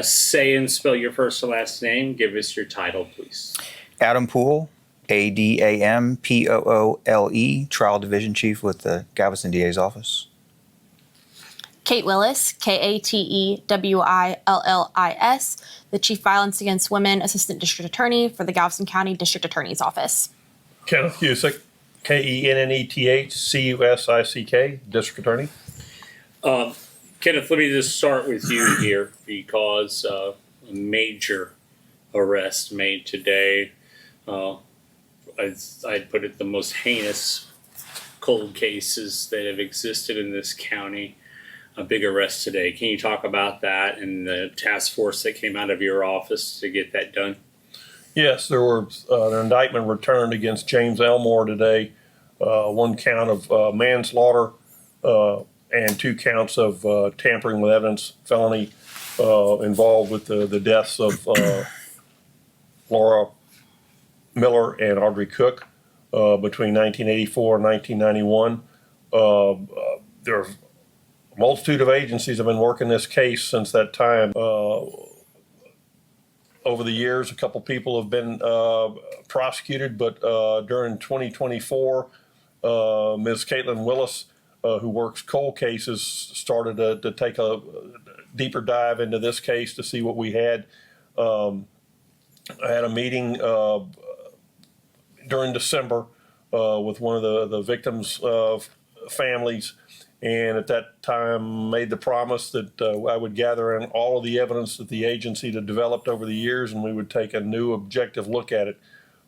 Say and spell your first and last name. Give us your title, please. Adam Poole, Adampoole, Trial Division Chief with the Galveston DA's office. Kate Willis, Katewillis, the Chief Violence Against Women Assistant District Attorney for the Galveston County District Attorney's Office. Kenneth Cusick, Kennethcusick, District Attorney. Kenneth, let me just start with you here because a major arrest made today. I'd put it the most heinous cold cases that have existed in this county. A big arrest today. Can you talk about that and the task force that came out of your office to get that done? Yes, there was an indictment returned against James Elmore today. One count of manslaughter and 2 counts of tampering with evidence, felony involved with the deaths of Laura Miller and Audrey Cook between 1984 and 1991. There are a multitude of agencies have been working this case since that time. Over the years, a couple people have been prosecuted, but during 2024, Ms. Caitlin Willis, who works cold cases, started to take a deeper dive into this case to see what we had. I had a meeting during December with one of the victims' families, and at that time made the promise that I would gather in all of the evidence that the agency had developed over the years, and we would take a new objective look at it.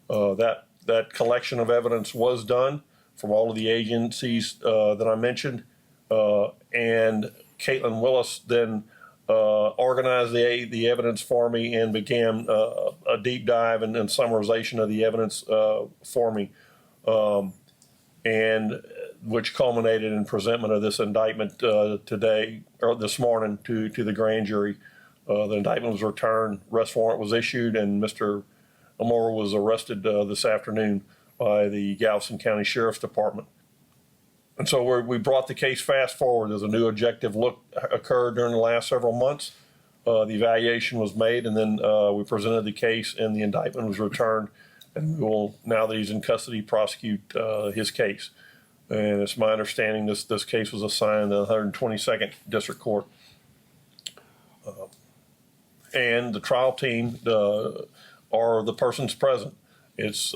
That collection of evidence was done from all of the agencies that I mentioned, and Caitlin Willis then organized the evidence for me and began a deep dive and summarization of the evidence for me, and which culminated in presentment of this indictment today or this morning to the grand jury. The indictment was returned, arrest warrant was issued, and Mr. Elmore was arrested this afternoon by the Galveston County Sheriff's Department. And so we brought the case fast forward as a new objective look occurred during the last several months. The evaluation was made, and then we presented the case, and the indictment was returned. And we will, now that he's in custody, prosecute his case. And it's my understanding this case was assigned to the 122nd District Court. And the trial team are the persons present. It's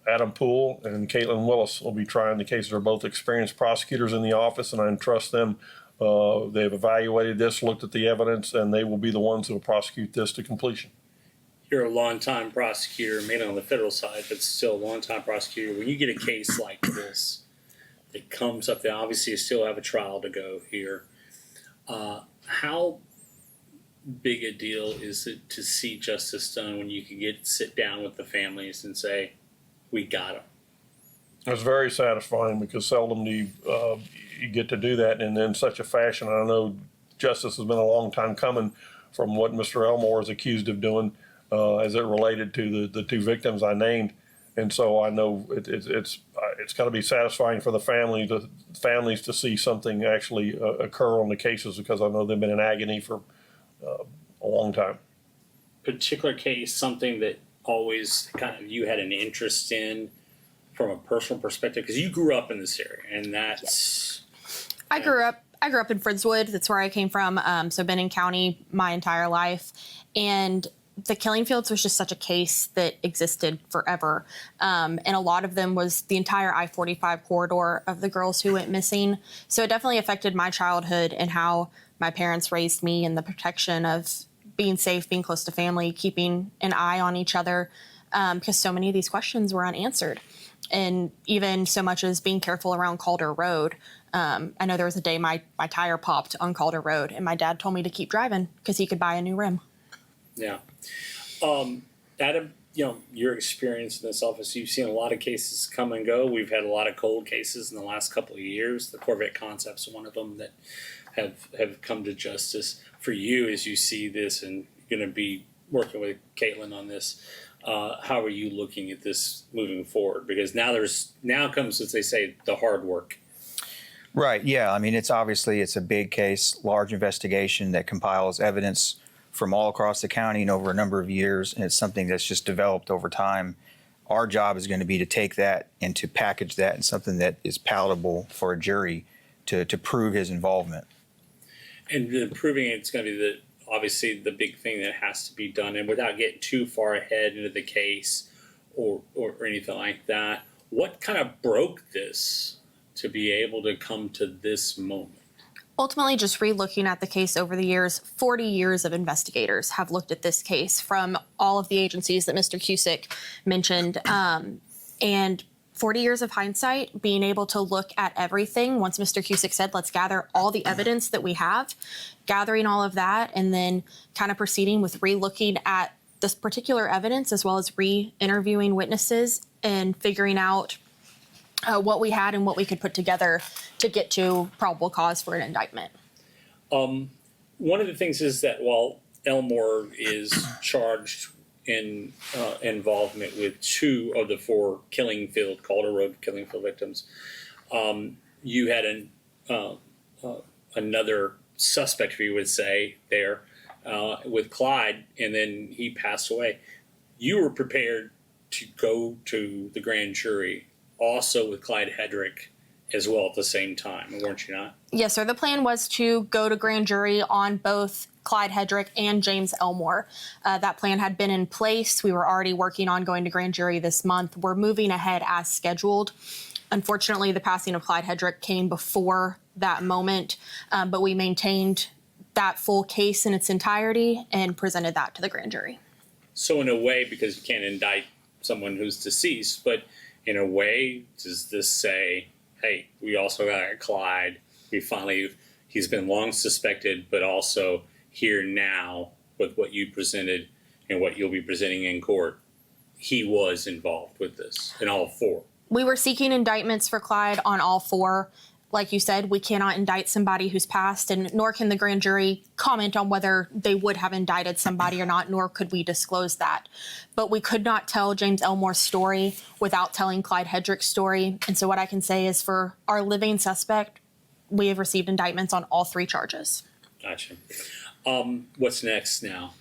Adam Poole and Caitlin Willis will be trying the case. They're both experienced prosecutors in the office, and I entrust them. They've evaluated this, looked at the evidence, and they will be the ones who will prosecute this to completion. You're a longtime prosecutor, mainly on the federal side, but still a longtime prosecutor. When you get a case like this that comes up, then obviously you still have a trial to go here. How big a deal is it to see justice done when you can sit down with the families and say, we got them? It's very satisfying because seldom do you get to do that in such a fashion. I know justice has been a long time coming from what Mr. Elmore is accused of doing as it related to the 2 victims I named. And so I know it's got to be satisfying for the families to see something actually occur on the cases, because I know they've been in agony for a long time. Particular case, something that always kind of you had an interest in from a personal perspective, because you grew up in this area, and that's. I grew up in Friendswood. That's where I came from. So I've been in county my entire life, and the Killing Fields was just such a case that existed forever. And a lot of them was the entire I-45 corridor of the girls who went missing. So it definitely affected my childhood and how my parents raised me, and the protection of being safe, being close to family, keeping an eye on each other, because so many of these questions were unanswered. And even so much as being careful around Calder Road. I know there was a day my tire popped on Calder Road, and my dad told me to keep driving because he could buy a new rim. Yeah. Adam, your experience in this office, you've seen a lot of cases come and go. We've had a lot of cold cases in the last couple of years. The Corvette Concept's one of them that have come to justice. For you, as you see this and you're going to be working with Caitlin on this, how are you looking at this moving forward? Because now comes, as they say, the hard work. Right, yeah. I mean, it's a big case, large investigation that compiles evidence from all across the county and over a number of years, and it's something that's just developed over time. Our job is going to be to take that and to package that in something that is palatable for a jury to prove his involvement. And the proving it's going to be obviously the big thing that has to be done, and without getting too far ahead into the case or anything like that, what kind of broke this to be able to come to this moment? Ultimately, just re-looking at the case over the years, 40 years of investigators have looked at this case from all of the agencies that Mr. Cusick mentioned. And 40 years of hindsight, being able to look at everything, once Mr. Cusick said, let's gather all the evidence that we have, gathering all of that, and then kind of proceeding with re-looking at this particular evidence, as well as re-interviewing witnesses and figuring out what we had and what we could put together to get to probable cause for an indictment. One of the things is that while Elmore is charged in involvement with 2 of the 4 Calder Road killing field victims, you had another suspect, if you would say, there with Clyde, and then he passed away. You were prepared to go to the grand jury also with Clyde Hedrick as well at the same time, weren't you not? Yes, sir. The plan was to go to grand jury on both Clyde Hedrick and James Elmore. That plan had been in place. We were already working on going to grand jury this month. We're moving ahead as scheduled. Unfortunately, the passing of Clyde Hedrick came before that moment, but we maintained that full case in its entirety and presented that to the grand jury. So in a way, because you can't indict someone who's deceased, but in a way, does this say, hey, we also got Clyde. He's been long suspected, but also here now with what you presented and what you'll be presenting in court. He was involved with this in all 4. We were seeking indictments for Clyde on all 4. Like you said, we cannot indict somebody who's passed, and nor can the grand jury comment on whether they would have indicted somebody or not, nor could we disclose that. But we could not tell James Elmore's story without telling Clyde Hedrick's story. And so what I can say is for our living suspect, we have received indictments on all 3 charges. Gotcha. What's next now?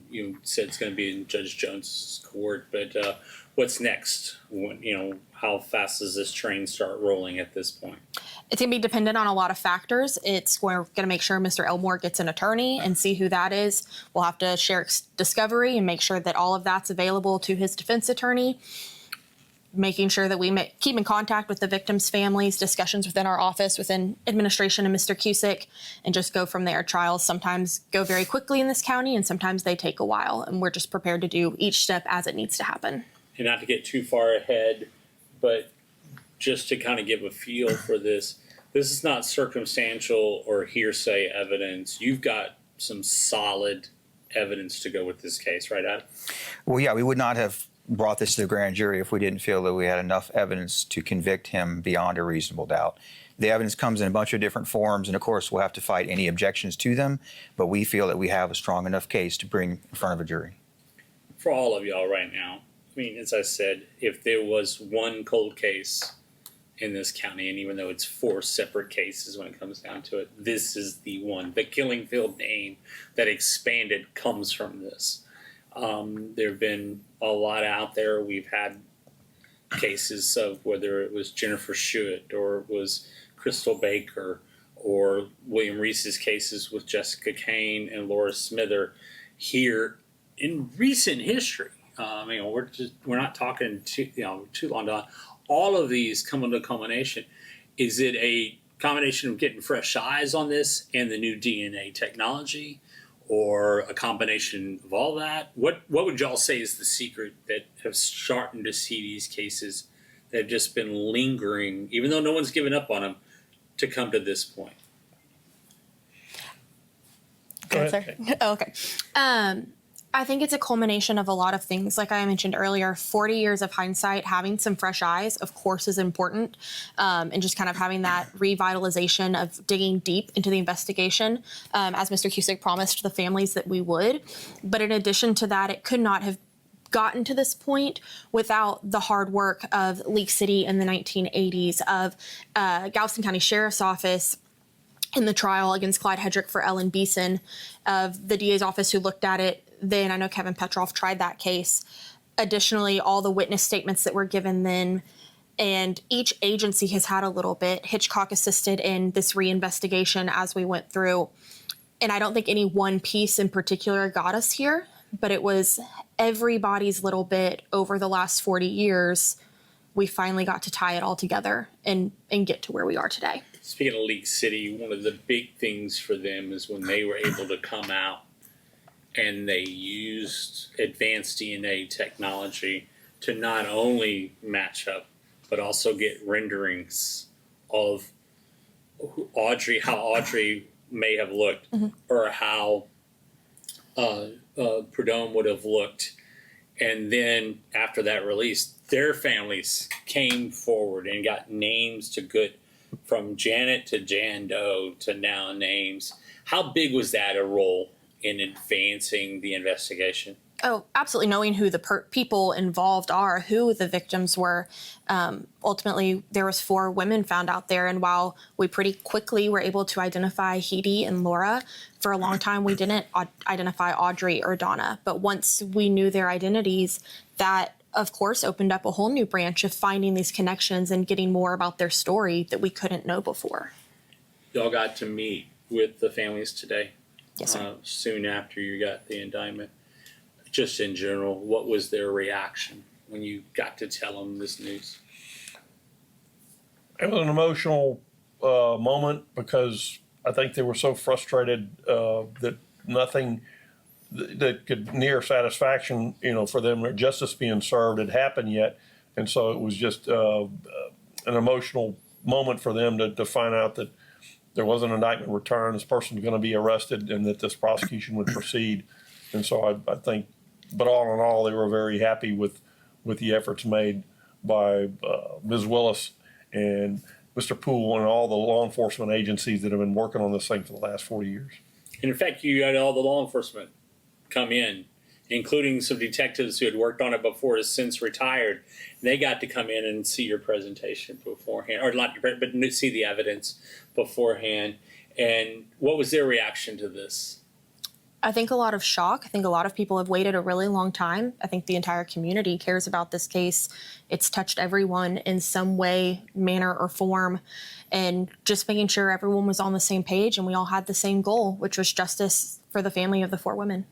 You said it's going to be in Judge Jones' court, but what's next? How fast does this train start rolling at this point? It's going to be dependent on a lot of factors. We're going to make sure Mr. Elmore gets an attorney and see who that is. We'll have to share discovery and make sure that all of that's available to his defense attorney. Making sure that we keep in contact with the victims' families, discussions within our office, within administration and Mr. Cusick, and just go from there. Trials sometimes go very quickly in this county, and sometimes they take a while, and we're just prepared to do each step as it needs to happen. And not to get too far ahead, but just to kind of give a feel for this is not circumstantial or hearsay evidence. You've got some solid evidence to go with this case, right, Adam? Well, yeah, we would not have brought this to the grand jury if we didn't feel that we had enough evidence to convict him beyond a reasonable doubt. The evidence comes in a bunch of different forms, and of course we'll have to fight any objections to them, but we feel that we have a strong enough case to bring in front of a jury. For all of y'all right now, I mean, as I said, if there was one cold case in this county, and even though it's 4 separate cases when it comes down to it, this is the one. The Killingfield name that expanded comes from this. There have been a lot out there. We've had cases of whether it was Jennifer Schuett or it was Crystal Baker or William Reese's cases with Jessica Kane and Laura Smither here in recent history. We're not talking too long. All of these come into culmination. Is it a combination of getting fresh eyes on this and the new DNA technology, or a combination of all that? What would y'all say is the secret that have started to see these cases that have just been lingering, even though no one's given up on them, to come to this point? Go ahead. Oh, okay. I think it's a culmination of a lot of things. Like I mentioned earlier, 40 years of hindsight, having some fresh eyes, of course, is important. And just kind of having that revitalization of digging deep into the investigation, as Mr. Cusick promised the families that we would. But in addition to that, it could not have gotten to this point without the hard work of Leak City in the 1980s, of Galveston County Sheriff's Office in the trial against Clyde Hedrick for Ellen Beeson of the DA's office who looked at it then. I know Kevin Petroff tried that case. Additionally, all the witness statements that were given then, and each agency has had a little bit. Hitchcock assisted in this reinvestigation as we went through. And I don't think any one piece in particular got us here, but it was everybody's little bit over the last 40 years. We finally got to tie it all together and get to where we are today. Speaking of League City, one of the big things for them is when they were able to come out and they used advanced DNA technology to not only match up, but also get renderings of how Audrey may have looked, or how Prudhomme would have looked. And then after that release, their families came forward and got names to good, from Janet to Jan Doe to now names. How big was that a role in advancing the investigation? Oh, absolutely. Knowing who the people involved are, who the victims were. Ultimately, there was 4 women found out there. And while we pretty quickly were able to identify Heidi and Laura, for a long time we didn't identify Audrey or Donna. But once we knew their identities, that, of course, opened up a whole new branch of finding these connections and getting more about their story that we couldn't know before. Y'all got to meet with the families today? Yes, sir. Soon after you got the indictment. Just in general, what was their reaction when you got to tell them this news? It was an emotional moment because I think they were so frustrated that nothing that could near satisfaction, for them, or justice being served had happened yet. And so it was just an emotional moment for them to find out that there was an indictment returned, this person was going to be arrested, and that this prosecution would proceed. And so I think, but all in all, they were very happy with the efforts made by Ms. Willis and Mr. Poole and all the law enforcement agencies that have been working on this thing for the last 40 years. And in fact, you had all the law enforcement come in, including some detectives who had worked on it before, has since retired. They got to come in and see your presentation beforehand, or not, but see the evidence beforehand. And what was their reaction to this? I think a lot of shock. I think a lot of people have waited a really long time. I think the entire community cares about this case. It's touched everyone in some way, manner, or form. And just making sure everyone was on the same page and we all had the same goal, which was justice for the family of the 4 women.